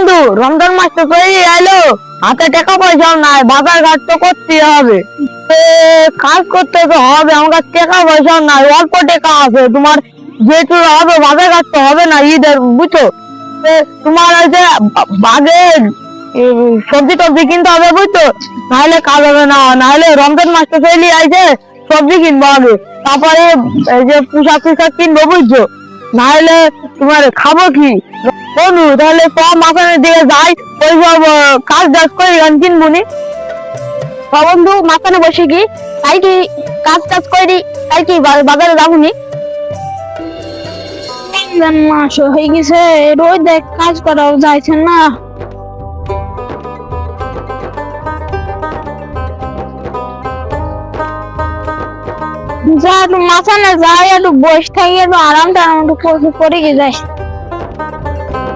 বন্ধু, রমজান মাস তো পেরিয়ে এলো, হাতে টাকা পয়সাও নাই, বাজার ঘাট তো করতেই হবে। কাজ করতে তো হবে, আমার কাছে টাকা পয়সাও নাই, অল্প টাকা আছে। তোমার যেহেতু হবে বাজার ঘাট তো হবে না ঈদের, বুঝছো? তোমার ওই যে বাগে সবজি টবজি কিনতে হবে, বুঝছো? নাহলে কাজ হবে না, নাহলে রমজান মাস তো পেরিয়ে আইছে, সবজি কিনবো আগে, তারপরে এই যে পোশাক টোশাক কিনবো, বুঝছো? নাহলে তোমার খাবো কি বন্ধু? তাহলে সব মাথানের দিকে যাই, ওই সব কাজ টাজ করে গান কিনবো নি। বন্ধু মাথানে বসে কি তাই কি কাজ টাজ করি, তাই কি বাজারে যাবো নি। মাস হয়ে গেছে, রোজ দেখ কাজ করাও যাইছে না। যা একটু মাথানে যাই, একটু বসে থাকি, একটু আরামটা একটু করে গিয়ে যাই।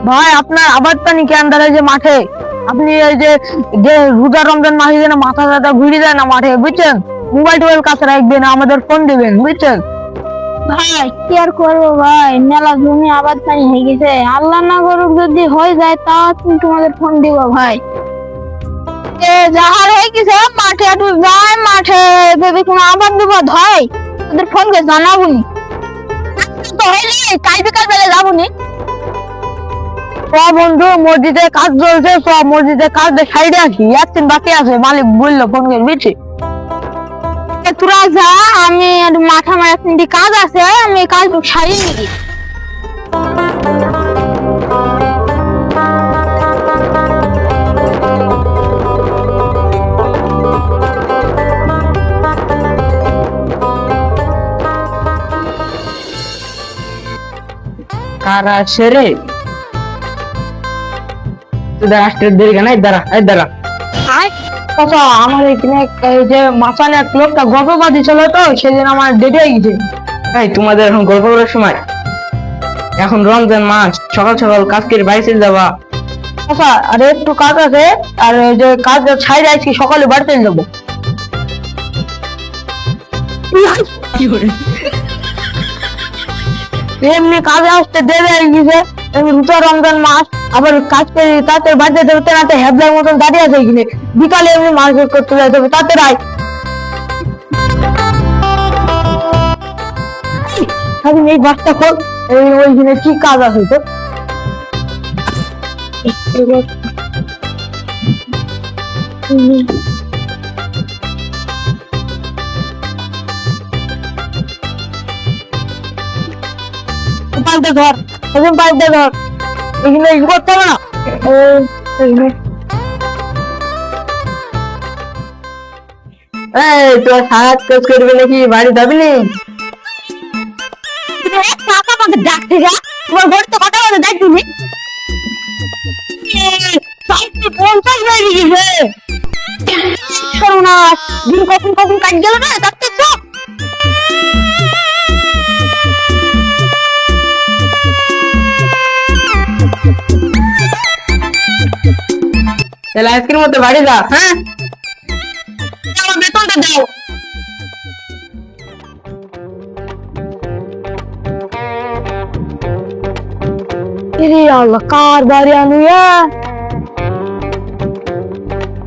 ভাই আপনার আবার পানি কেন দাঁড়ায় যে মাঠে? আপনি এই যে রোজা রমজান মাসে যেন মাথা ব্যথা ঘুরে যায় না মাঠে, বুঝছেন? মোবাইল টোবাইল কাছে রাখবেন, আমাদের ফোন দিবেন, বুঝছেন? ভাই কি আর করবো ভাই, মেলা জমি আবাদ পানি হয়ে গেছে, আল্লাহ না করুক যদি হয়ে যায় তা তোমাদের ফোন দিব ভাই। যাহার হয়ে গেছে মাঠে একটু যায়, মাঠে যদি কোনো আবাদ বিবাদ হয় ওদের ফোন করে জানাবো নি। তো হইলে কাল বিকাল বেলা যাবো নি। সব বন্ধু মসজিদে কাজ চলছে, সব মসজিদে কাজ সাইডে আছি, একদিন বাকি আছে, মালিক বললো ফোন করে, বুঝছি? তোরা যা, আমি মাঠে আমার একদিন কাজ আছে, আমি কাজ সারিয়ে নিবি। কারা সেরে তোদের রাষ্ট্রের দেরি না, দাঁড়া দাঁড়া। আচ্ছা আমার এখানে এই যে মাসানে এক লোকটা গর্ভবতী ছিল, তো সেদিন আমার ডেট হয়ে গেছে। এই তোমাদের এখন গল্প করার সময়? এখন রমজান মাস, সকাল সকাল কাজ করে বাড়ি চলে যাবা। আচ্ছা আর একটু কাজ আছে, আর এই যে কাজ ছাইড়ে আজকে সকালে বাড়িতে যাবো। এমনি কাজে আসতে দেরি হয়ে গেছে, এমনি রোজা রমজান মাস, আবার কাজ করে তাতে বাড়িতে যেতে না, হেবলার মতন দাঁড়িয়ে আছে এখানে, বিকালে এমনি মার্কেট করতে যাইতে হবে, তাতে রায় এই বাসটা খোল, ওইখানে কি কাজ আছে তো? পাল্টে ধর, এখন পাল্টে ধর, এখানে ই করতে হবে না। এই তোর সারাত কাজ করবে নাকি, বাড়ি যাবি নি? ডাকতে যা, তোমার ঘর তো কথা বলে দেখ তুমি। 50 বেড়ে গেছে, সর্বনাশ, দিন কখন কখন কাজ গেল না, দেখতেছ? তাহলে আজকের মতো বাড়ি যা, হ্যাঁ? আমার বেতনটা দাও। ইরে আল্লাহ, কার বাড়ি আনুয়া?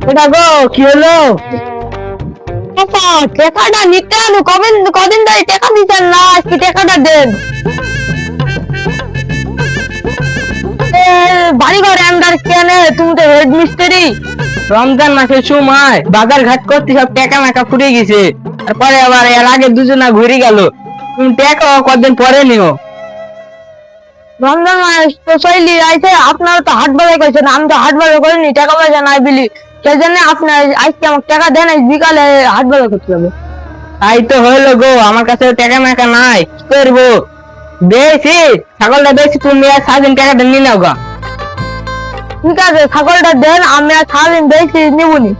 এটা গো, কি হলো? টাকাটা নিতে আনু, কদিন ধরে টাকা দিতেন না, আজকে টাকাটা দেন। বাড়ি ঘরে আন্ডার কেন, তুমি তো হেড মিস্ত্রি। রমজান মাসের সময় বাজার ঘাট করতে সব টাকা মাকা ফুটে গেছে, তারপরে আবার এর আগে দুজনা ঘুরে গেল, তুমি টাকা কদিন পরে নিও। রমজান মাস তো চলি আইছে, আপনারা তো হাট বাজার করেছেন, আমি তো হাট বাজার করিনি, টাকা পয়সা নাই বিলি, সেই জন্য আপনার আজকে আমাকে টাকা দেন, আজ বিকালে হাট বাজার করতে হবে। তাই তো হইলো গো, আমার কাছে টাকা মাকা নাই, কি করবো? বেশি ছাগলটা বেশি, তুমি আর সারাদিন টাকাটা নিয়ে নাও গা। ঠিক আছে, ছাগলটা দেন, আমি আর সারাদিন বেশি নিবনি।